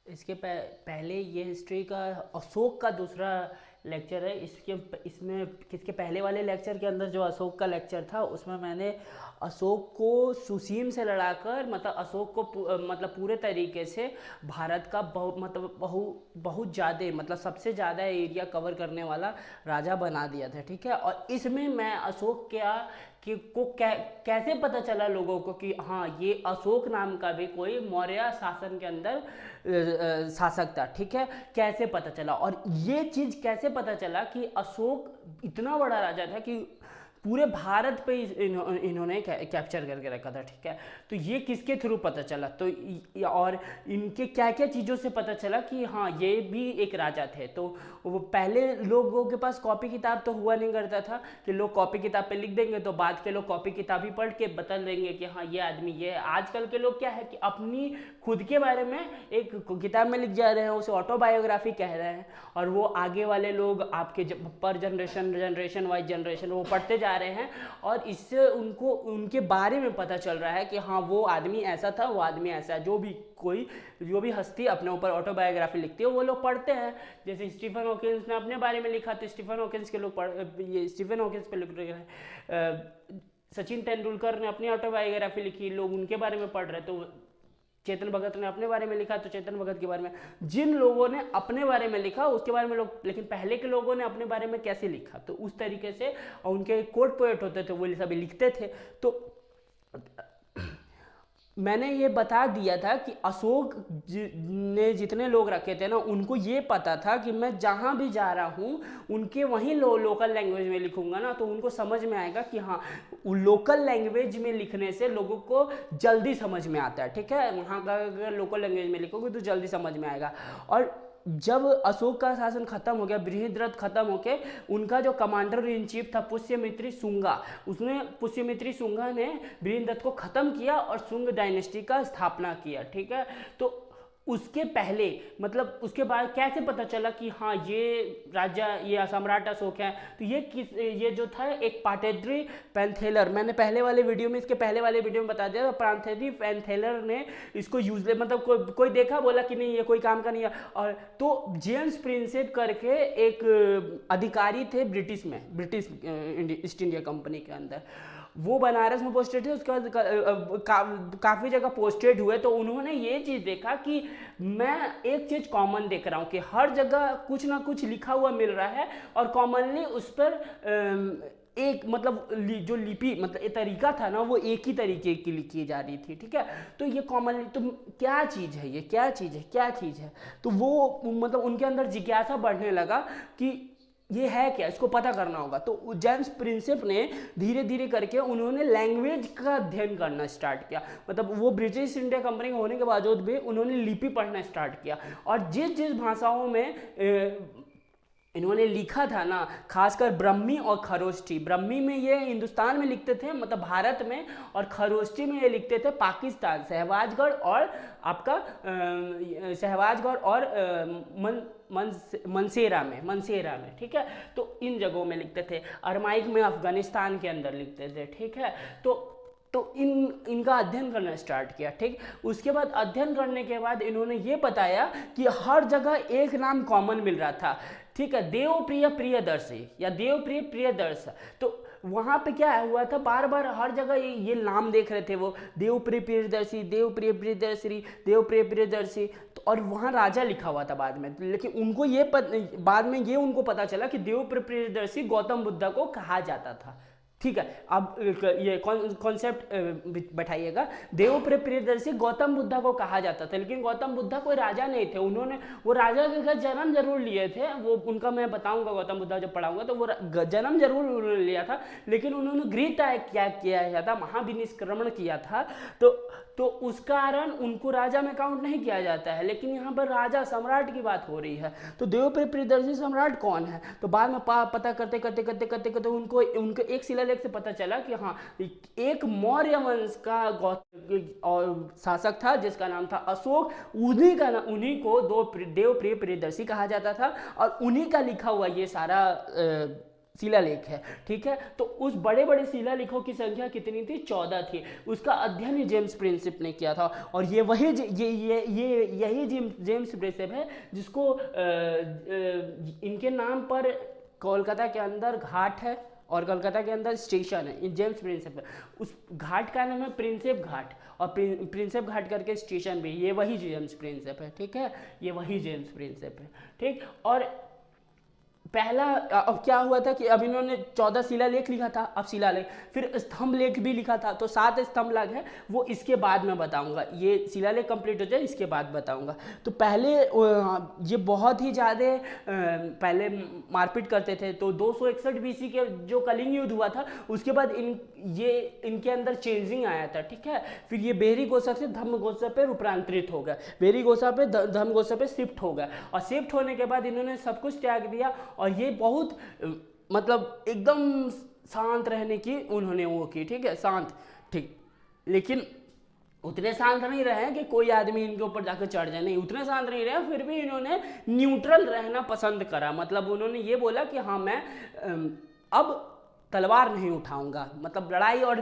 इसके पहले ये हिस्ट्री का अशोक का दूसरा लेक्चर है। इसमें इसके पहले वाले लेक्चर के अंदर जो अशोक का लेक्चर था उसमें मैंने अशोक को सुसीम से लड़ाकर मतलब अशोक को मतलब पूरे तरीके से भारत का बहुत ज़्यादा मतलब सबसे ज़्यादा एरिया कवर करने वाला राजा बना दिया था। ठीक है, और इसमें मैं अशोक कैसे पता चला लोगों को कि हाँ ये अशोक नाम का भी कोई मौर्य शासन के अंदर शासक था। ठीक है, कैसे पता चला और ये चीज़ कैसे पता चला कि अशोक इतना बड़ा राजा था कि पूरे भारत पे इन्होंने कैप्चर करके रखा था। ठीक है, तो ये किसके थ्रू पता चला, तो और इनके क्या क्या चीज़ों से पता चला कि हाँ ये भी एक राजा थे। तो वो पहले लोगों के पास कॉपी किताब तो हुआ नहीं करता था कि लोग कॉपी किताब पे लिख देंगे तो बाद के लोग कॉपी किताब ही पढ़ के बता देंगे कि हाँ ये आदमी ये है। आजकल के लोग क्या है कि अपनी खुद के बारे में एक किताब में लिख जा रहे हैं, उसे ऑटोबायोग्राफी कह रहे हैं, और वो आगे वाले लोग आपके पर जनरेशन वाइज जनरेशन वो पढ़ते जा रहे हैं, और इससे उनको उनके बारे में पता चल रहा है कि हाँ वो आदमी ऐसा था, वो आदमी ऐसा है। जो भी हस्ती अपने ऊपर ऑटोबायोग्राफी लिखती है वो लोग पढ़ते हैं। जैसे स्टीफन हॉकिंस ने अपने बारे में लिखा तो स्टीफन हॉकिंस के लोग ये स्टीफन हॉकिंस पे लिख रहे हैं। सचिन तेंदुलकर ने अपनी ऑटोबायोग्राफी लिखी, लोग उनके बारे में पढ़ रहे। तो चेतन भगत ने अपने बारे में लिखा तो चेतन भगत के बारे में, जिन लोगों ने अपने बारे में लिखा उसके बारे में लोग, लेकिन पहले के लोगों ने अपने बारे में कैसे लिखा तो उस तरीके से, और उनके कोट पोएट होते थे वो सभी लिखते थे। तो मैंने ये बता दिया था कि अशोक ने जितने लोग रखे थे ना उनको ये पता था कि मैं जहाँ भी जा रहा हूँ उनके वहीं लोकल लैंग्वेज में लिखूंगा ना तो उनको समझ में आएगा कि हाँ लोकल लैंग्वेज में लिखने से लोगों को जल्दी समझ में आता है। ठीक है, वहाँ का अगर लोकल लैंग्वेज में लिखोगे तो जल्दी समझ में आएगा। और जब अशोक का शासन खत्म हो गया, बृहद्रथ खत्म होके उनका जो कमांडर इन चीफ था पुष्यमित्री शुंगा, पुष्यमित्री शुंगा ने बृहद्रथ को खत्म किया और शुंग डायनेस्टी का स्थापना किया। ठीक है, तो उसके पहले मतलब उसके बाद कैसे पता चला कि हाँ ये राजा ये सम्राट अशोक है, तो ये जो था एक पाटेड्री पैंथेलर, मैंने पहले वाले वीडियो में इसके पहले वाले वीडियो में बता दिया, पाटेड्री पैंथेलर ने इसको यूज मतलब कोई देखा बोला कि नहीं ये कोई काम का नहीं है। और तो जेम्स प्रिंसेप करके एक अधिकारी थे ब्रिटिश ईस्ट इंडिया कंपनी के अंदर, वो बनारस में पोस्टेड थे। उसके बाद काफ़ी जगह पोस्टेड हुए तो उन्होंने ये चीज़ देखा कि मैं एक चीज़ कॉमन देख रहा हूँ कि हर जगह कुछ ना कुछ लिखा हुआ मिल रहा है और कॉमनली उस पर एक मतलब जो लिपि मतलब ये तरीका था ना वो एक ही तरीके की लिखी जा रही थी। ठीक है, तो ये कॉमनली तो क्या चीज़ है, ये क्या चीज़ है, तो वो मतलब उनके अंदर जिज्ञासा बढ़ने लगा कि ये है क्या, इसको पता करना होगा। तो जेम्स प्रिंसेप ने धीरे धीरे करके उन्होंने लैंग्वेज का अध्ययन करना स्टार्ट किया, मतलब वो ब्रिटिश इंडिया कंपनी के होने के बावजूद भी उन्होंने लिपि पढ़ना स्टार्ट किया, और जिस जिस भाषाओं में इन्होंने लिखा था ना, खासकर ब्रह्मी और खरोष्ठी, ब्रह्मी में ये हिंदुस्तान में लिखते थे मतलब भारत में, और खरोष्ठी में ये लिखते थे पाकिस्तान, सहवाजगढ़ और आपका सहवाजगढ़ और मनसेरा में। ठीक है, तो इन जगहों में लिखते थे। अरमाइक में अफगानिस्तान के अंदर लिखते थे। ठीक है, तो इनका अध्ययन करना स्टार्ट किया। ठीक, उसके बाद अध्ययन करने के बाद इन्होंने ये बताया कि हर जगह एक नाम कॉमन मिल रहा था। ठीक है, देवप्रिय प्रियदर्शी या देवप्रिय प्रियदर्श, तो वहाँ पे क्या हुआ था, बार बार हर जगह ये नाम देख रहे थे वो, देवप्रिय प्रियदर्शी, देवप्रिय प्रियदर्शी, देवप्रिय प्रियदर्शी, तो और वहाँ राजा लिखा हुआ था बाद में, लेकिन उनको बाद में ये उनको पता चला कि देवप्रिय प्रियदर्शी गौतम बुद्ध को कहा जाता था। ठीक है, अब ये कॉन्सेप्ट बैठाइएगा, देवप्रिय प्रियदर्शी गौतम बुद्ध को कहा जाता था, लेकिन गौतम बुद्ध कोई राजा नहीं थे, उन्होंने वो राजा के घर जन्म जरूर लिए थे, वो उनका मैं बताऊंगा गौतम बुद्ध जब पढ़ाऊंगा, तो वो जन्म जरूर उन्होंने लिया था, लेकिन उन्होंने गृह क्या किया था, महाविनिष्क्रमण किया था, तो उस कारण उनको राजा में काउंट नहीं किया जाता है। लेकिन यहाँ पर राजा सम्राट की बात हो रही है, तो देवप्रिय प्रियदर्शी सम्राट कौन है, तो बाद में पता करते उनको उनके एक शिलालेख से पता चला कि हाँ एक मौर्य वंश का और शासक था जिसका नाम था अशोक, उन्हीं को देवप्रिय प्रियदर्शी कहा जाता था, और उन्हीं का लिखा हुआ ये सारा शिलालेख है, ठीक है। तो उस बड़े बड़े शिलालेखों की संख्या कितनी थी? 14 थी। उसका अध्ययन जेम्स प्रिंसेप ने किया था, और ये वही यही जेम्स प्रिंसेप है जिसको इनके नाम पर कोलकाता के अंदर घाट है और कोलकाता के अंदर स्टेशन है, जेम्स प्रिंसेप। उस घाट का नाम है प्रिंसेप घाट, और प्रिंसेप घाट करके स्टेशन भी, ये वही जेम्स प्रिंसेप है, ठीक है, ये वही जेम्स प्रिंसेप है, ठीक। और पहला अब क्या हुआ था कि अब इन्होंने 14 शिलालेख लिखा था, अब शिलालेख, फिर स्तंभ लेख भी लिखा था, तो 7 स्तंभ लेख है, वो इसके बाद मैं बताऊंगा, ये शिलालेख कंप्लीट हो जाए इसके बाद बताऊंगा। तो पहले ये बहुत ही ज़्यादा पहले मारपीट करते थे, तो 261 BC के जो कलिंग युद्ध हुआ था उसके बाद इनके अंदर चेंजिंग आया था, ठीक है। फिर ये बेहरीगोसा से धम्मगोसा पे रूपांतरित हो गया, बेहरीगोसा पे धम्मगोसा पे शिफ्ट हो गया, और शिफ्ट होने के बाद इन्होंने सब कुछ त्याग दिया, और ये बहुत मतलब एकदम शांत रहने की उन्होंने वो की, ठीक है, शांत, ठीक। लेकिन उतने शांत नहीं रहे कि कोई आदमी इनके ऊपर जाकर चढ़ जाए, नहीं, उतने शांत नहीं रहे, फिर भी इन्होंने न्यूट्रल रहना पसंद करा। मतलब उन्होंने ये बोला कि हाँ, मैं अब तलवार नहीं उठाऊंगा, मतलब लड़ाई और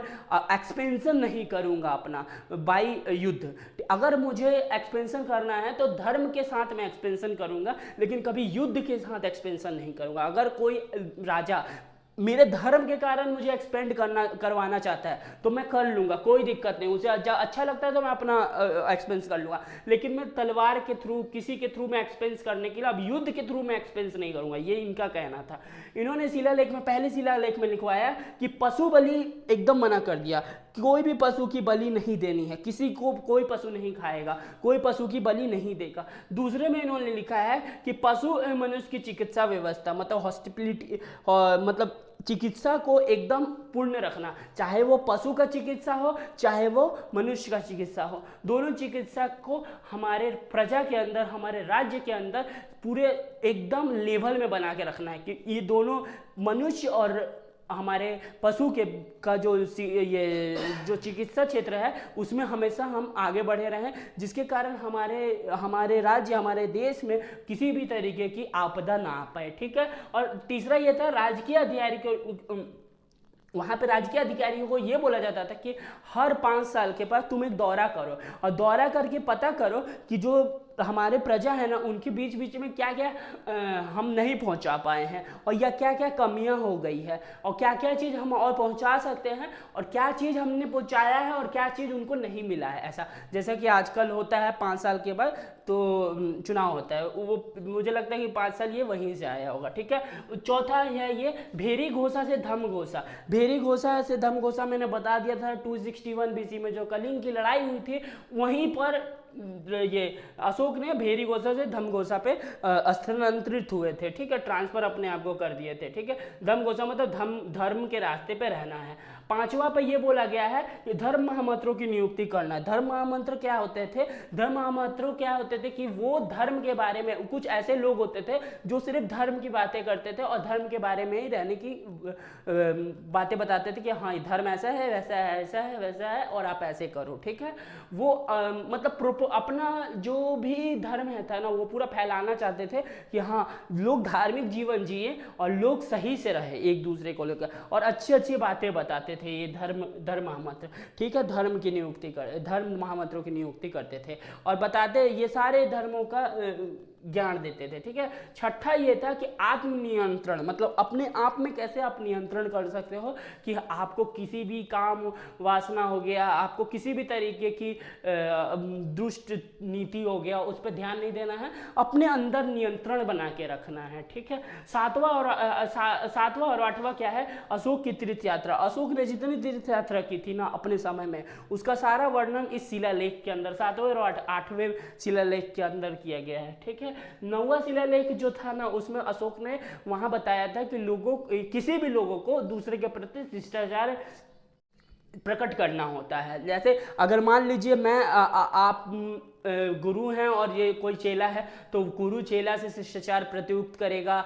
एक्सपेंशन नहीं करूंगा अपना बाई युद्ध। अगर मुझे एक्सपेंशन करना है तो धर्म के साथ मैं एक्सपेंशन करूंगा, लेकिन कभी युद्ध के साथ एक्सपेंशन नहीं करूंगा। अगर कोई राजा मेरे धर्म के कारण मुझे एक्सपेंड करवाना चाहता है तो मैं कर लूँगा, कोई दिक्कत नहीं, उसे अच्छा लगता है तो मैं अपना एक्सपेंस कर लूँगा, लेकिन मैं तलवार के थ्रू, किसी के थ्रू मैं एक्सपेंस करने के लिए अब युद्ध के थ्रू मैं एक्सपेंस नहीं करूँगा, ये इनका कहना था। इन्होंने शिलालेख में, पहले शिलालेख में लिखवाया कि पशु बलि एकदम मना कर दिया, कोई भी पशु की बलि नहीं देनी है, किसी को कोई पशु नहीं खाएगा, कोई पशु की बलि नहीं देगा। दूसरे में इन्होंने लिखा है कि पशु एवं मनुष्य की चिकित्सा व्यवस्था, मतलब हॉस्पिटलिटी, मतलब चिकित्सा को एकदम पूर्ण रखना, चाहे वो पशु का चिकित्सा हो चाहे वो मनुष्य का चिकित्सा हो, दोनों चिकित्सा को हमारे प्रजा के अंदर, हमारे राज्य के अंदर पूरे एकदम लेवल में बना के रखना है कि ये दोनों मनुष्य और हमारे पशु के का ये जो चिकित्सा क्षेत्र है उसमें हमेशा हम आगे बढ़े रहें, जिसके कारण हमारे राज्य, हमारे देश में किसी भी तरीके की आपदा ना आ पाए, ठीक है। और तीसरा ये था राजकीय अधिकारी को, वहाँ पे राजकीय अधिकारियों को ये बोला जाता था कि हर 5 साल के बाद तुम एक दौरा करो, और दौरा करके पता करो कि जो हमारे प्रजा है ना, उनके बीच बीच में क्या क्या हम नहीं पहुंचा पाए हैं, और या क्या क्या कमियां हो गई है, और क्या क्या चीज़ हम और पहुंचा सकते हैं, और क्या चीज़ हमने पहुंचाया है और क्या चीज़ उनको नहीं मिला है। ऐसा जैसा कि आजकल होता है 5 साल के बाद तो चुनाव होता है, वो मुझे लगता है कि 5 साल ये वहीं से आया होगा, ठीक है। चौथा है ये भेरीघोसा से धम्मघोसा। भेरीघोसा से धम्मघोसा मैंने बता दिया था 261 BC में जो कलिंग की लड़ाई हुई थी, वहीं पर ये अशोक ने भेरीघोसा से धम्मघोसा पे स्थानांतरित हुए थे, ठीक है, ट्रांसफर अपने आप को कर दिए थे, ठीक है। धम्मघोसा मतलब धर्म के रास्ते पे रहना है। 5वां पे ये बोला गया है कि धर्म महामंत्रों की नियुक्ति करना। धर्म महामंत्र क्या होते थे? धर्म महामंत्रों क्या होते थे कि वो धर्म के बारे में, कुछ ऐसे लोग होते थे जो सिर्फ धर्म की बातें करते थे और धर्म के बारे में ही रहने की बातें बताते थे कि हाँ, धर्म ऐसा है, वैसा है, ऐसा है, वैसा है, और आप ऐसे करो, ठीक है। वो मतलब अपना जो भी धर्म है था ना, वो पूरा फैलाना चाहते थे कि हाँ, लोग धार्मिक जीवन जिए और लोग सही से रहे एक दूसरे को लेकर, और अच्छी अच्छी बातें बताते थे ये धर्म महामंत्र, ठीक है। धर्म महामंत्रों की नियुक्ति करते थे और बताते ये सारे धर्मों का ज्ञान देते थे, ठीक है। छठा ये था कि आत्मनियंत्रण, मतलब अपने आप में कैसे आप नियंत्रण कर सकते हो कि आपको किसी भी काम वासना हो गया, आपको किसी भी तरीके की दुष्ट नीति हो गया, उस पर ध्यान नहीं देना है, अपने अंदर नियंत्रण बना के रखना है, ठीक है। सातवां और 8वां क्या है? अशोक की तीर्थ यात्रा। अशोक ने जितनी तीर्थ यात्रा की थी ना अपने समय में, उसका सारा वर्णन इस शिलालेख के अंदर 7वें और 8वें शिलालेख के अंदर किया गया है, ठीक है। 9वां शिलालेख जो था ना, उसमें अशोक ने वहां बताया था कि किसी भी लोगों को दूसरे के प्रति शिष्टाचार प्रकट करना होता है। जैसे अगर मान लीजिए मैं आप गुरु हैं और ये कोई चेला है, तो गुरु चेला से शिष्टाचार प्रत्युक्त करेगा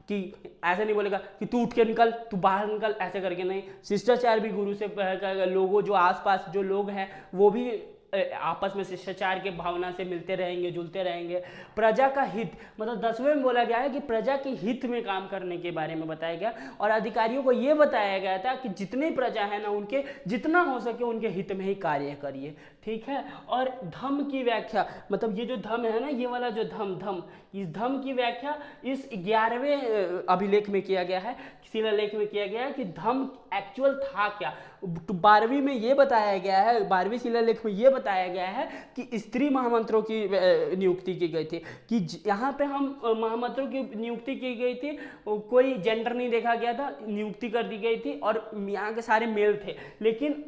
कि ऐसे नहीं बोलेगा कि तू उठ के निकल, तू बाहर निकल, ऐसे करके नहीं। शिष्टाचार भी गुरु से लोगों जो आसपास जो लोग हैं वो भी आपस में शिष्टाचार के भावना से मिलते रहेंगे, जुलते रहेंगे। प्रजा का हित, मतलब 10वें में बोला गया है कि प्रजा के हित में काम करने के बारे में बताया गया, और अधिकारियों को यह बताया गया था कि जितनी प्रजा है ना, उनके जितना हो सके उनके हित में ही कार्य करिए, ठीक है। और धम की व्याख्या, मतलब ये जो धम है ना, ये वाला जो धम, इस धम की व्याख्या इस 11वें अभिलेख में किया गया है, शिलालेख में किया गया है कि धम एक्चुअल था क्या। 12वीं में ये बताया गया है, 12वीं शिलालेख में ये बताया गया है कि स्त्री महामंत्रों की नियुक्ति की गई थी, कि यहाँ पे हम महामंत्रों की नियुक्ति की गई थी, कोई जेंडर नहीं देखा गया था, नियुक्ति कर दी गई थी और यहाँ के सारे मेल थे। लेकिन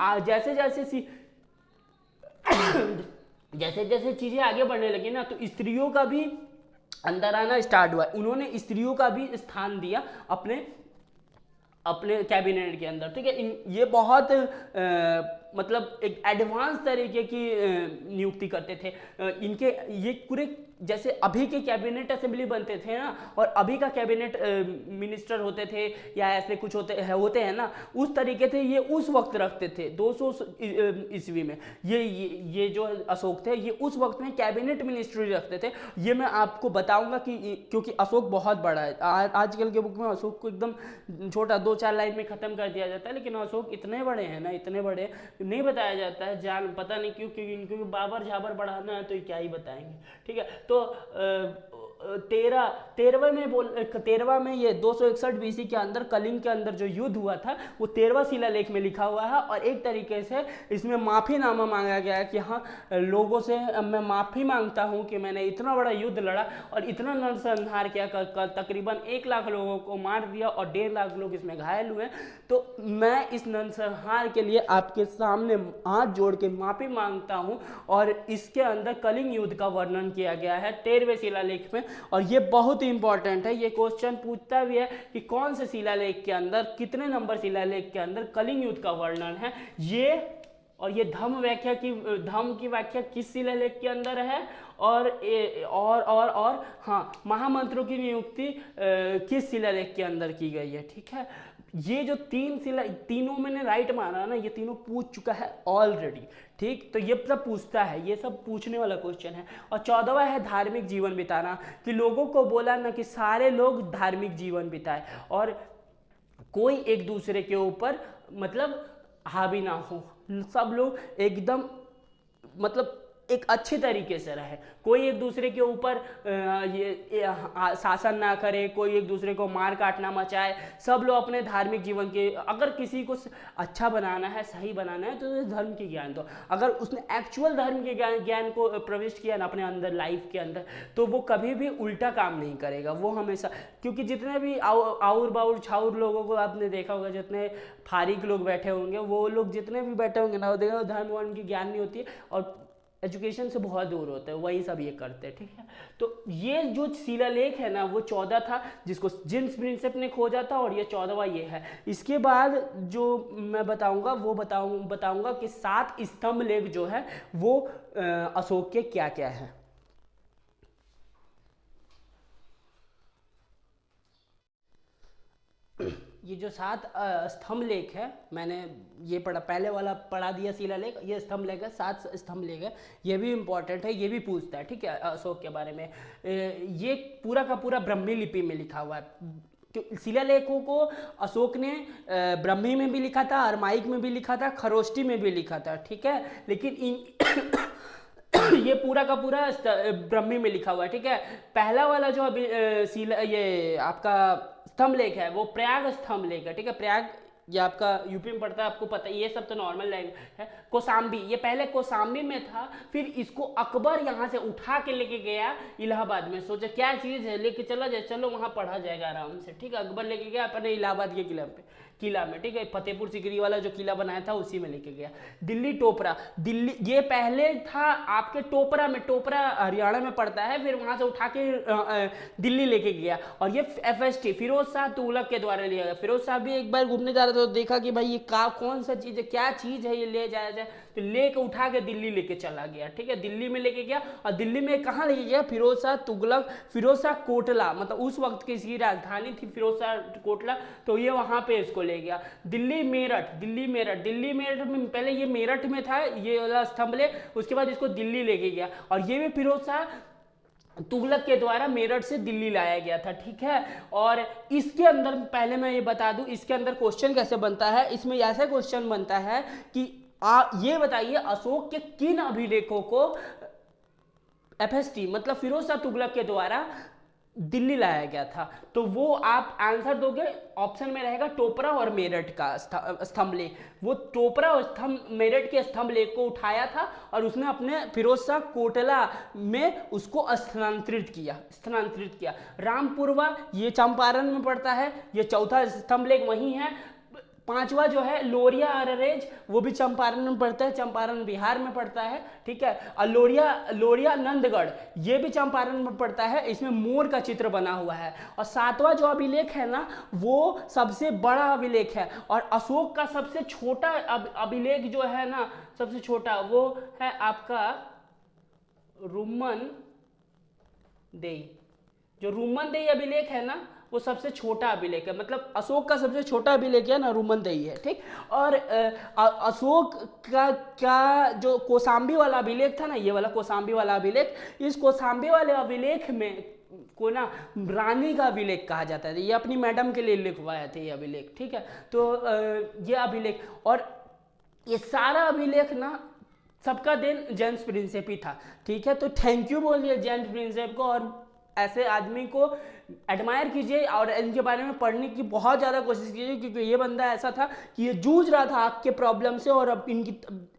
जैसे जैसे चीजें आगे बढ़ने लगी ना, तो स्त्रियों का भी अंदर आना स्टार्ट हुआ। उन्होंने स्त्रियों का भी स्थान दिया अपने कैबिनेट के अंदर, ठीक है। ये बहुत मतलब एक एडवांस तरीके की नियुक्ति करते थे। इनके ये पूरे जैसे अभी के कैबिनेट असेंबली बनते थे ना, और अभी का कैबिनेट मिनिस्टर होते थे या ऐसे कुछ होते हैं ना, उस तरीके से ये उस वक्त रखते थे 200 ईस्वी में। ये जो अशोक थे, ये उस वक्त में कैबिनेट मिनिस्ट्री रखते थे। ये मैं आपको बताऊंगा कि क्योंकि अशोक बहुत बड़ा है। आजकल के बुक में अशोक को एकदम छोटा 2-4 लाइन में खत्म कर दिया जाता है, लेकिन अशोक इतने बड़े हैं ना, इतने बड़े नहीं बताया जाता है। जान पता नहीं क्यों, क्योंकि इनको बाबर झाबर बढ़ाना है तो क्या ही बताएंगे, ठीक है। तो 13वां में ये 261 बीसी के अंदर कलिंग के अंदर जो युद्ध हुआ था, वो 13वां शिलालेख में लिखा हुआ है। और एक तरीके से इसमें माफीनामा मांगा गया है कि हाँ, लोगों से मैं माफी मांगता हूँ कि मैंने इतना बड़ा युद्ध लड़ा और इतना नरसंहार किया, तकरीबन 1 लाख लोगों को मार दिया और 1.5 लाख लोग इसमें घायल हुए। तो मैं इस नरसंहार के लिए आपके सामने हाथ जोड़ के माफी मांगता हूँ। और इसके अंदर कलिंग युद्ध का वर्णन किया गया है 13वें शिलालेख में। और ये बहुत ही इंपॉर्टेंट है, ये क्वेश्चन पूछता भी है कि कौन से शिलालेख के अंदर, कितने नंबर शिलालेख के अंदर कलिंग युद्ध का वर्णन है। ये धम की व्याख्या किस शिलालेख के अंदर है, और हाँ, महामंत्रों की नियुक्ति किस शिलालेख के अंदर की गई है, ठीक है। ये जो तीनों मैंने राइट माना ना, ये तीनों पूछ चुका है ऑलरेडी, ठीक। तो ये सब पूछता है, ये सब पूछने वाला क्वेश्चन है। और 14वां है धार्मिक जीवन बिताना, कि लोगों को बोला ना कि सारे लोग धार्मिक जीवन बिताए और कोई एक दूसरे के ऊपर मतलब हावी ना हो, सब लोग एकदम मतलब एक अच्छी तरीके से रहे, कोई एक दूसरे के ऊपर शासन ना करे, कोई एक दूसरे को मार काट ना मचाए। सब लोग अपने धार्मिक जीवन के, अगर किसी को अच्छा बनाना है, सही बनाना है, तो धर्म की ज्ञान दो। अगर उसने एक्चुअल धर्म के ज्ञान को प्रविष्ट किया ना अपने अंदर, लाइफ के अंदर, तो वो कभी भी उल्टा काम नहीं करेगा। वो हमेशा, क्योंकि जितने भी आउर बाउर छाउर लोगों को आपने देखा होगा, जितने फारिक लोग बैठे होंगे, वो लोग जितने भी बैठे होंगे ना, वो देखा धर्म वर्म की ज्ञान नहीं होती है और एजुकेशन से बहुत दूर होते हैं, वही सब ये करते हैं, ठीक है। तो ये जो शिलालेख है ना, वो 14 था, जिसको जिन्स प्रिंसेप ने खोजा था, और ये 14वां ये है। इसके बाद जो मैं बताऊंगा वो बताऊंगा कि 7 स्तंभ लेख जो है वो अशोक के क्या क्या है। ये जो 7 स्तंभ लेख है, मैंने ये पढ़ा, पहले वाला पढ़ा दिया शिलालेख, ये स्तंभ लेख है, 7 स्तंभ लेख है। ये भी इंपॉर्टेंट है, ये भी पूछता है, ठीक है, अशोक के बारे में। ये पूरा का पूरा ब्राह्मी लिपि में लिखा हुआ है। शिलालेखों को अशोक ने ब्राह्मी में भी लिखा था, अरमाइक में भी लिखा था, खरोष्टी में भी लिखा था, ठीक है। लेकिन ये पूरा का पूरा ब्राह्मी में लिखा हुआ है, ठीक है। पहला वाला जो अभी ये आपका स्तंभ लेख है, वो प्रयाग स्तंभ लेख है, ठीक है। प्रयाग ये आपका यूपी में पड़ता है, आपको पता है, ये सब तो नॉर्मल लैंग्वेज है। कौसाम्बी, ये पहले कौसाम्बी में था, फिर इसको अकबर यहाँ से उठा के लेके गया इलाहाबाद में। सोचा क्या चीज़ है, लेके चला जाए, चलो वहाँ पढ़ा जाएगा आराम से, ठीक है। अकबर लेके गया अपने इलाहाबाद के किला में, ठीक है। फतेहपुर सीकरी वाला जो किला बनाया था उसी में लेके गया। दिल्ली टोपरा, दिल्ली ये पहले था आपके टोपरा में, टोपरा हरियाणा में पड़ता है, फिर वहाँ से उठा के दिल्ली लेके गया। और ये FST फिरोज शाह तुगलक के द्वारा लिया गया। फिरोज शाह भी एक बार घूमने जा रहा था, तो देखा कि भाई ये कौन सा चीज़ है, क्या चीज़ है, ये ले जाया जाए, तो लेके उठा के दिल्ली लेके चला गया, ठीक है, दिल्ली में लेके गया। और दिल्ली में कहाँ लेके गया? फिरोज शाह तुगलक, फिरोज शाह कोटला, मतलब उस वक्त की इसकी राजधानी थी फिरोज शाह कोटला, तो ये वहाँ पे इसको ले गया। दिल्ली मेरठ, दिल्ली मेरठ, दिल्ली मेरठ में पहले ये मेरठ में था ये वाला स्तंभ लेक, उसके बाद इसको दिल्ली लेके गया। और ये भी फिरोज शाह तुगलक के द्वारा मेरठ से दिल्ली लाया गया था, ठीक है। और इसके अंदर पहले मैं ये बता दूं, इसके अंदर क्वेश्चन कैसे बनता है, इसमें ऐसा क्वेश्चन बनता है कि ये बताइए अशोक के किन अभिलेखों को FST मतलब फिरोज शाह तुगलक के द्वारा दिल्ली लाया गया था। तो वो आप आंसर दोगे, ऑप्शन में रहेगा टोपरा और मेरठ का स्तंभ लेख। वो टोपरा और मेरठ के स्तंभ लेख को उठाया था और उसने अपने फिरोज शाह कोटला में उसको स्थानांतरित किया। रामपुरवा ये चंपारण में पड़ता है, ये चौथा स्तंभ लेख वही है। पांचवा जो है लोरिया अररेज, वो भी चंपारण में पड़ता है, चंपारण बिहार में पड़ता है, ठीक है। और लोरिया नंदगढ़ ये भी चंपारण में पड़ता है, इसमें मोर का चित्र बना हुआ है। और सातवां जो अभिलेख है ना, वो सबसे बड़ा अभिलेख है। और अशोक का सबसे छोटा अभिलेख जो है ना, सबसे छोटा, वो है आपका रुमन देई। जो रुमन देई अभिलेख है ना, वो सबसे छोटा अभिलेख है, मतलब अशोक का सबसे छोटा अभिलेख है ना, रुमनदेही है, ठीक। और अशोक का जो कौशाम्बी वाला अभिलेख था ना, ये वाला कौशाम्बी वाला अभिलेख, इस कौशाम्बी वाले अभिलेख में को ना रानी का अभिलेख कहा जाता है। ये अपनी मैडम के लिए लिखवाए थे ये अभिलेख, ठीक है। तो ये अभिलेख और ये सारा अभिलेख ना सबका देन जेम्स प्रिंसेप ही था, ठीक है। तो थैंक यू बोलिए जेम्स प्रिंसेप को, और ऐसे आदमी को एडमायर कीजिए और इनके बारे में पढ़ने की बहुत ज़्यादा कोशिश कीजिए, क्योंकि ये बंदा ऐसा था कि ये जूझ रहा था आँख के प्रॉब्लम से और अब इनकी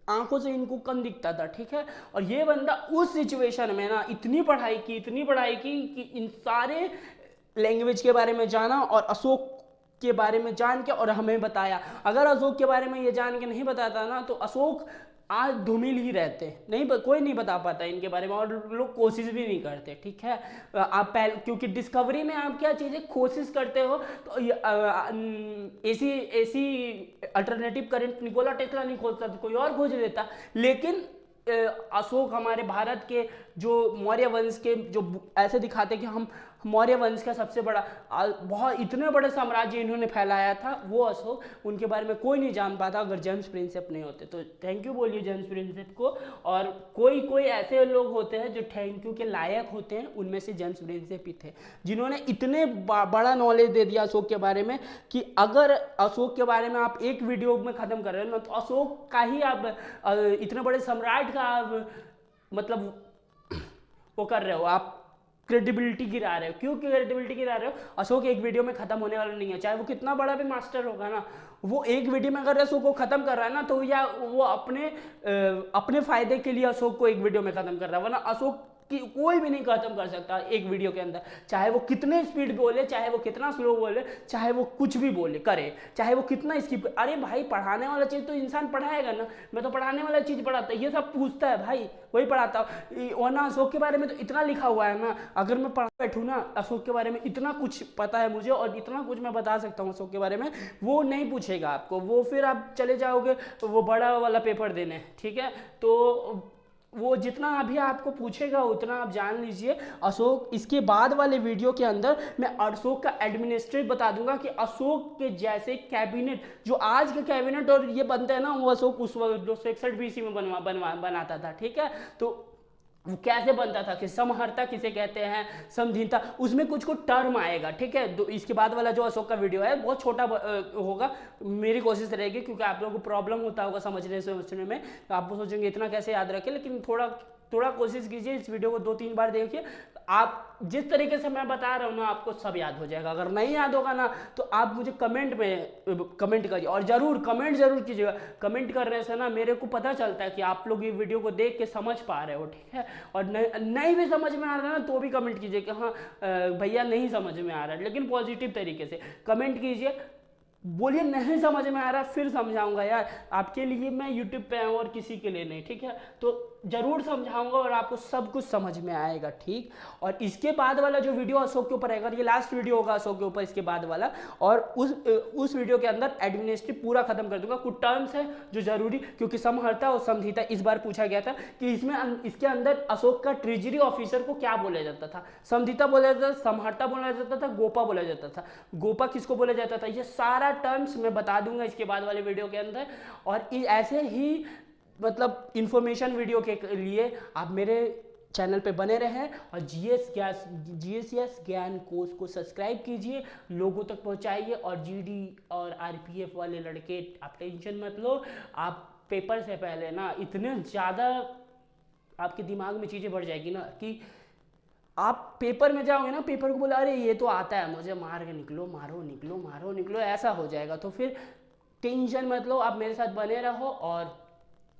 आंखों से इनको कम दिखता था, ठीक है। और ये बंदा उस सिचुएशन में ना इतनी पढ़ाई की कि इन सारे लैंग्वेज के बारे में जाना और अशोक के बारे में जान के और हमें बताया। अगर अशोक के बारे में ये जान के नहीं बताता ना, तो अशोक आज धूमिल ही रहते, नहीं कोई नहीं बता पाता इनके बारे में, और लोग कोशिश भी नहीं करते, ठीक है। आप पहले, क्योंकि डिस्कवरी में आप क्या चीज़ें कोशिश करते हो, तो ऐसी अल्टरनेटिव करंट निकोला टेस्ला नहीं खोजता तो कोई और खोज लेता। लेकिन अशोक हमारे भारत के जो मौर्य वंश के जो ऐसे दिखाते कि हम मौर्य वंश का सबसे बड़ा बहुत इतने बड़े साम्राज्य इन्होंने फैलाया था, वो अशोक, उनके बारे में कोई नहीं जान पाता अगर जेम्स प्रिंसेप नहीं होते। तो थैंक यू बोलिए जेम्स प्रिंसेप को। और कोई ऐसे लोग होते हैं जो थैंक यू के लायक होते हैं, उनमें से जेम्स प्रिंसेप ही थे, जिन्होंने इतने बड़ा नॉलेज दे दिया अशोक के बारे में कि अगर अशोक के बारे में आप एक वीडियो में ख़त्म कर रहे हो ना, तो अशोक का ही आप इतने बड़े सम्राट का आप मतलब वो कर रहे हो, आप क्रेडिबिलिटी गिरा रहे हो। क्यों क्रेडिबिलिटी गिरा रहे हो? अशोक एक वीडियो में खत्म होने वाला नहीं है, चाहे वो कितना बड़ा भी मास्टर होगा ना, वो एक वीडियो में अगर अशोक को खत्म कर रहा है ना, तो या वो अपने फायदे के लिए अशोक को एक वीडियो में खत्म कर रहा है, वरना अशोक कि कोई भी नहीं खत्म कर सकता एक वीडियो के अंदर, चाहे वो कितने स्पीड बोले, चाहे वो कितना स्लो बोले, चाहे वो कुछ भी बोले करे, चाहे वो कितना स्किप। अरे भाई, पढ़ाने वाला चीज़ तो इंसान पढ़ाएगा ना, मैं तो पढ़ाने वाला चीज़ पढ़ाता, ये सब पूछता है भाई, वही पढ़ाता हूँ। वरना अशोक के बारे में तो इतना लिखा हुआ है ना, अगर मैं पढ़ा बैठूँ ना अशोक के बारे में, इतना कुछ पता है मुझे और इतना कुछ मैं बता सकता हूँ अशोक के बारे में, वो नहीं पूछेगा आपको, वो फिर आप चले जाओगे तो वो बड़ा वाला पेपर देने, ठीक है। तो वो जितना अभी आपको पूछेगा उतना आप जान लीजिए अशोक। इसके बाद वाले वीडियो के अंदर मैं अशोक का एडमिनिस्ट्रेट बता दूंगा कि अशोक के जैसे कैबिनेट, जो आज के कैबिनेट और ये बनते हैं ना, वो अशोक उस वक्त 261 BC में बनाता था, ठीक है। तो वो कैसे बनता था कि समहर्ता किसे कहते हैं, समधीनता, उसमें कुछ टर्म आएगा, ठीक है। तो इसके बाद वाला जो अशोक का वीडियो है बहुत छोटा होगा, मेरी कोशिश रहेगी, क्योंकि आप लोगों को प्रॉब्लम होता होगा समझने में, तो आप सोचेंगे इतना कैसे याद रखें, लेकिन थोड़ा कोशिश कीजिए, इस वीडियो को 2-3 बार देखिए, आप जिस तरीके से मैं बता रहा हूँ ना, आपको सब याद हो जाएगा। अगर नहीं याद होगा ना, तो आप मुझे कमेंट में कमेंट करिए, और कमेंट जरूर कीजिएगा। कमेंट करने से ना मेरे को पता चलता है कि आप लोग ये वीडियो को देख के समझ पा रहे हो, ठीक है। और नहीं भी समझ में आ रहा है ना, तो भी कमेंट कीजिए कि हाँ भैया नहीं समझ में आ रहा है, लेकिन पॉजिटिव तरीके से कमेंट कीजिए, बोलिए नहीं समझ में आ रहा, फिर समझाऊंगा यार, आपके लिए मैं यूट्यूब पे हूँ और किसी के लिए नहीं, ठीक है। तो जरूर समझाऊंगा और आपको सब कुछ समझ में आएगा, ठीक। और इसके बाद वाला जो वीडियो अशोक के ऊपर रहेगा, ये लास्ट वीडियो होगा अशोक के ऊपर, इसके बाद वाला, और उस वीडियो के अंदर एडमिनिस्ट्रेटिव पूरा खत्म कर दूंगा। कुछ टर्म्स है जो जरूरी, क्योंकि समहर्ता और समझीता इस बार पूछा गया था कि इसके अंदर अशोक का ट्रेजरी ऑफिसर को क्या बोला जाता था, समझीता बोला जाता था, समहर्ता बोला जाता था, गोपा बोला जाता था, गोपा किसको बोला जाता था, ये सारा टर्म्स मैं बता दूंगा इसके बाद वाले वीडियो के अंदर। और ऐसे ही मतलब इंफॉर्मेशन वीडियो के लिए आप मेरे चैनल पे बने रहें और जीएस ज्ञान कोर्स को सब्सक्राइब कीजिए, लोगों तक पहुंचाइए। और जीडी और आरपीएफ वाले लड़के आप टेंशन मत लो, आप पेपर से पहले ना इतने ज़्यादा आपके दिमाग में चीज़ें बढ़ जाएगी ना कि आप पेपर में जाओगे ना, पेपर को बोला अरे ये तो आता है मुझे, मार के निकलो, मारो निकलो, मारो निकलो, ऐसा हो जाएगा। तो फिर टेंशन मत लो, आप मेरे साथ बने रहो और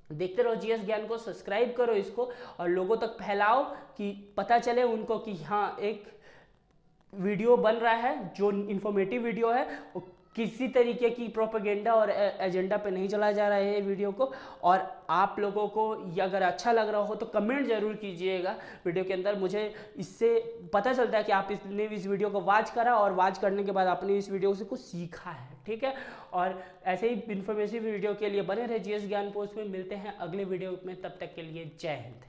देखते रहो जीएस ज्ञान को, सब्सक्राइब करो इसको और लोगों तक फैलाओ कि पता चले उनको कि हाँ एक वीडियो बन रहा है जो इन्फॉर्मेटिव वीडियो है, किसी तरीके की प्रोपेगेंडा और एजेंडा पे नहीं चलाया जा रहा है ये वीडियो को। और आप लोगों को ये अगर अच्छा लग रहा हो तो कमेंट जरूर कीजिएगा वीडियो के अंदर, मुझे इससे पता चलता है कि आप इसने इस वीडियो को वॉच करा और वॉच करने के बाद आपने इस वीडियो से कुछ सीखा है, ठीक है। और ऐसे ही इन्फॉर्मेटिव वीडियो के लिए बने रहे जीएस ज्ञान पोस्ट में। मिलते हैं अगले वीडियो में, तब तक के लिए जय हिंद।